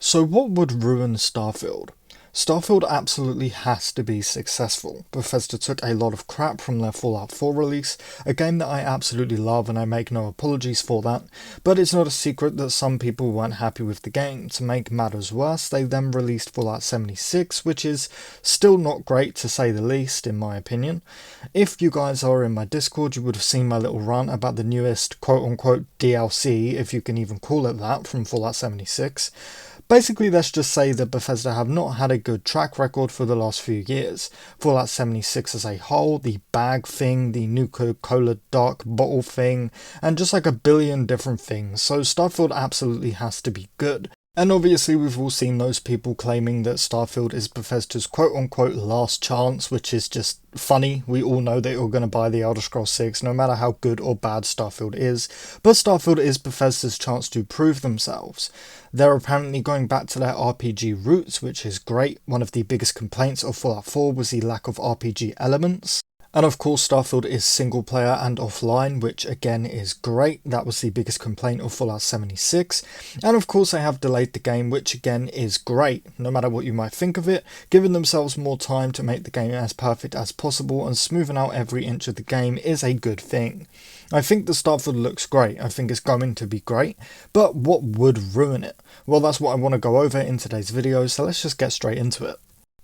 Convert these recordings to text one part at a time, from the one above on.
So what would ruin Starfield? Starfield absolutely has to be successful. Bethesda took a lot of crap from their Fallout 4 release, a game that I absolutely love and I make no apologies for that, but it's not a secret that some people weren't happy with the game. To make matters worse, they then released Fallout 76, which is still not great to say the least, in my opinion. If you guys are in my Discord, you would have seen my little rant about the newest quote-unquote DLC, if you can even call it that, from Fallout 76. Basically, let's just say that Bethesda have not had a good track record for the last few years. Fallout 76 as a whole, the bag thing, the Nuka-Cola Dark bottle thing, and just like a billion different things, so Starfield absolutely has to be good. And obviously we've all seen those people claiming that Starfield is Bethesda's quote-unquote last chance, which is just funny. We all know that you're going to buy the Elder Scrolls 6 no matter how good or bad Starfield is, but Starfield is Bethesda's chance to prove themselves. They're apparently going back to their RPG roots, which is great. One of the biggest complaints of Fallout 4 was the lack of RPG elements. And of course Starfield is single player and offline, which again is great. That was the biggest complaint of Fallout 76. And of course they have delayed the game, which again is great. No matter what you might think of it, giving themselves more time to make the game as perfect as possible and smoothing out every inch of the game is a good thing. I think the Starfield looks great. I think it's going to be great. But what would ruin it? Well, that's what I want to go over in today's video, so let's just get straight into it.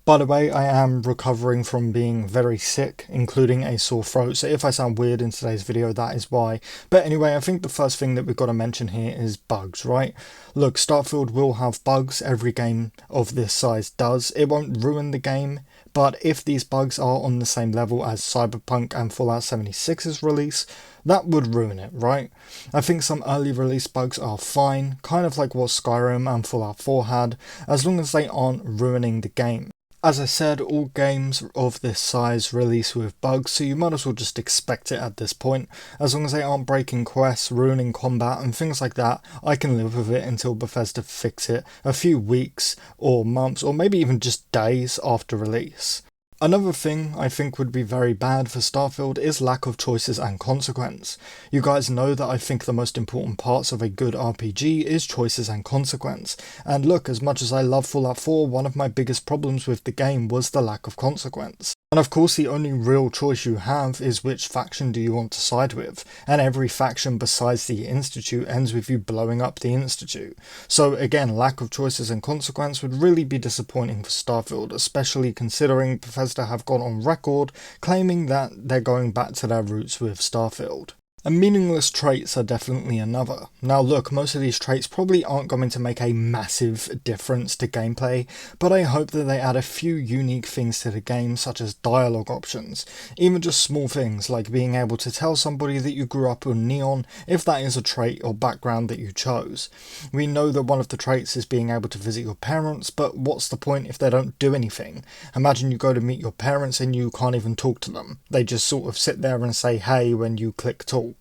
By the way, I am recovering from being very sick, including a sore throat, so if I sound weird in today's video, that is why. But anyway, I think the first thing that we've got to mention here is bugs, right? Look, Starfield will have bugs, every game of this size does. It won't ruin the game, but if these bugs are on the same level as Cyberpunk and Fallout 76's release, that would ruin it, right? I think some early release bugs are fine, kind of like what Skyrim and Fallout 4 had, as long as they aren't ruining the game. As I said, all games of this size release with bugs, so you might as well just expect it at this point. As long as they aren't breaking quests, ruining combat and things like that, I can live with it until Bethesda fix it a few weeks or months or maybe even just days after release. Another thing I think would be very bad for Starfield is lack of choices and consequence. You guys know that I think the most important parts of a good RPG is choices and consequence. And look, as much as I love Fallout 4, one of my biggest problems with the game was the lack of consequence. And of course the only real choice you have is which faction do you want to side with, and every faction besides the Institute ends with you blowing up the Institute. So again, lack of choices and consequence would really be disappointing for Starfield, especially considering Bethesda have gone on record claiming that they're going back to their roots with Starfield. And meaningless traits are definitely another. Now look, most of these traits probably aren't going to make a massive difference to gameplay, but I hope that they add a few unique things to the game, such as dialogue options. Even just small things like being able to tell somebody that you grew up in Neon if that is a trait or background that you chose. We know that one of the traits is being able to visit your parents, but what's the point if they don't do anything? Imagine you go to meet your parents and you can't even talk to them. They just sort of sit there and say hey when you click talk.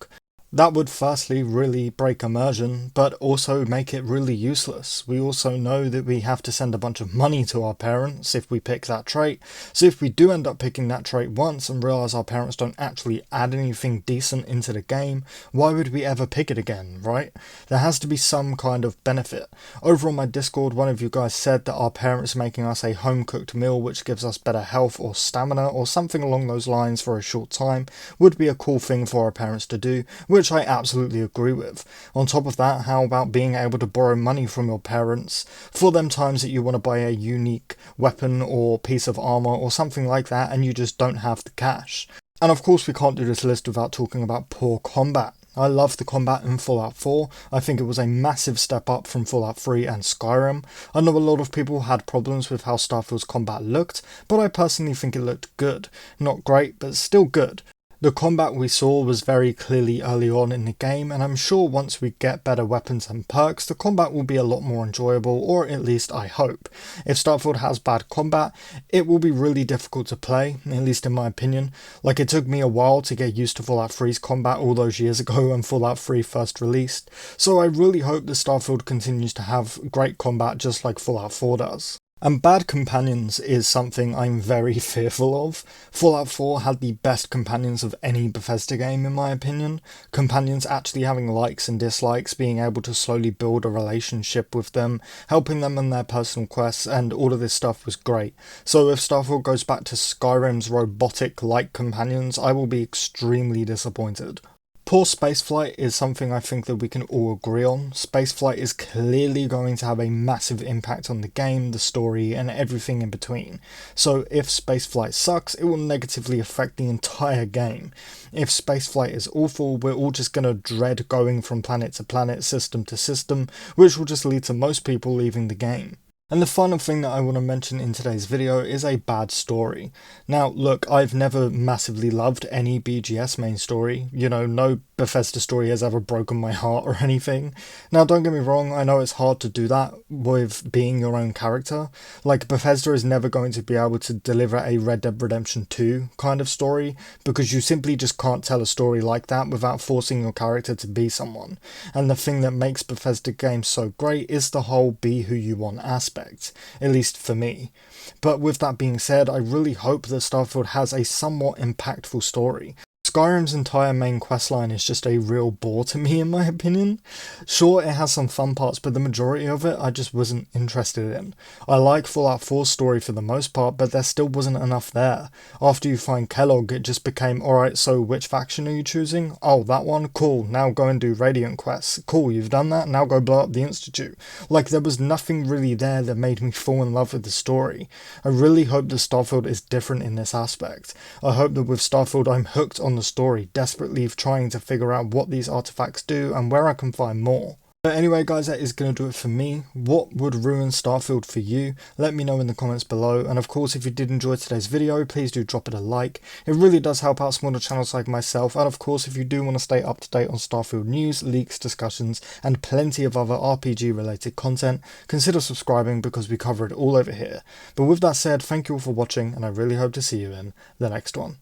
That would firstly really break immersion, but also make it really useless. We also know that we have to send a bunch of money to our parents if we pick that trait, so if we do end up picking that trait once and realise our parents don't actually add anything decent into the game, why would we ever pick it again, right? There has to be some kind of benefit. Over on my Discord, one of you guys said that our parents making us a home-cooked meal which gives us better health or stamina or something along those lines for a short time would be a cool thing for our parents to do, which I absolutely agree with. On top of that, how about being able to borrow money from your parents for them times that you want to buy a unique weapon or piece of armor or something like that and you just don't have the cash? And of course we can't do this list without talking about poor combat. I love the combat in Fallout 4, I think it was a massive step up from Fallout 3 and Skyrim. I know a lot of people had problems with how Starfield's combat looked, but I personally think it looked good. Not great, but still good. The combat we saw was very clearly early on in the game, and I'm sure once we get better weapons and perks, the combat will be a lot more enjoyable, or at least I hope. If Starfield has bad combat, it will be really difficult to play, at least in my opinion. Like, it took me a while to get used to Fallout 3's combat all those years ago when Fallout 3 first released, so I really hope that Starfield continues to have great combat just like Fallout 4 does. And bad companions is something I'm very fearful of. Fallout 4 had the best companions of any Bethesda game in my opinion. Companions actually having likes and dislikes, being able to slowly build a relationship with them, helping them on their personal quests, and all of this stuff was great. So if Starfield goes back to Skyrim's robotic-like companions, I will be extremely disappointed. Poor spaceflight is something I think that we can all agree on. Spaceflight is clearly going to have a massive impact on the game, the story, and everything in between. So if spaceflight sucks, it will negatively affect the entire game. If spaceflight is awful, we're all just going to dread going from planet to planet, system to system, which will just lead to most people leaving the game. And the final thing that I want to mention in today's video is a bad story. Now, look, I've never massively loved any BGS main story. You know, no Bethesda story has ever broken my heart or anything. Now, don't get me wrong, I know it's hard to do that with being your own character. Like, Bethesda is never going to be able to deliver a Red Dead Redemption 2 kind of story, because you simply just can't tell a story like that without forcing your character to be someone. And the thing that makes Bethesda games so great is the whole be who you want aspect, at least for me. But with that being said, I really hope that Starfield has a somewhat impactful story. Skyrim's entire main questline is just a real bore to me in my opinion. Sure, it has some fun parts, but the majority of it I just wasn't interested in. I like Fallout 4's story for the most part, but there still wasn't enough there. After you find Kellogg, it just became, alright, so which faction are you choosing? Oh, that one? Cool, now go and do Radiant quests. Cool, you've done that, now go blow up the Institute. Like, there was nothing really there that made me fall in love with the story. I really hope that Starfield is different in this aspect. I hope that with Starfield I'm hooked on the story, desperately trying to figure out what these artifacts do and where I can find more. But anyway guys, that is going to do it for me. What would ruin Starfield for you? Let me know in the comments below, and of course if you did enjoy today's video, please do drop it a like. It really does help out smaller channels like myself, and of course if you do want to stay up to date on Starfield news, leaks, discussions, and plenty of other RPG related content, consider subscribing because we cover it all over here. But with that said, thank you all for watching, and I really hope to see you in the next one.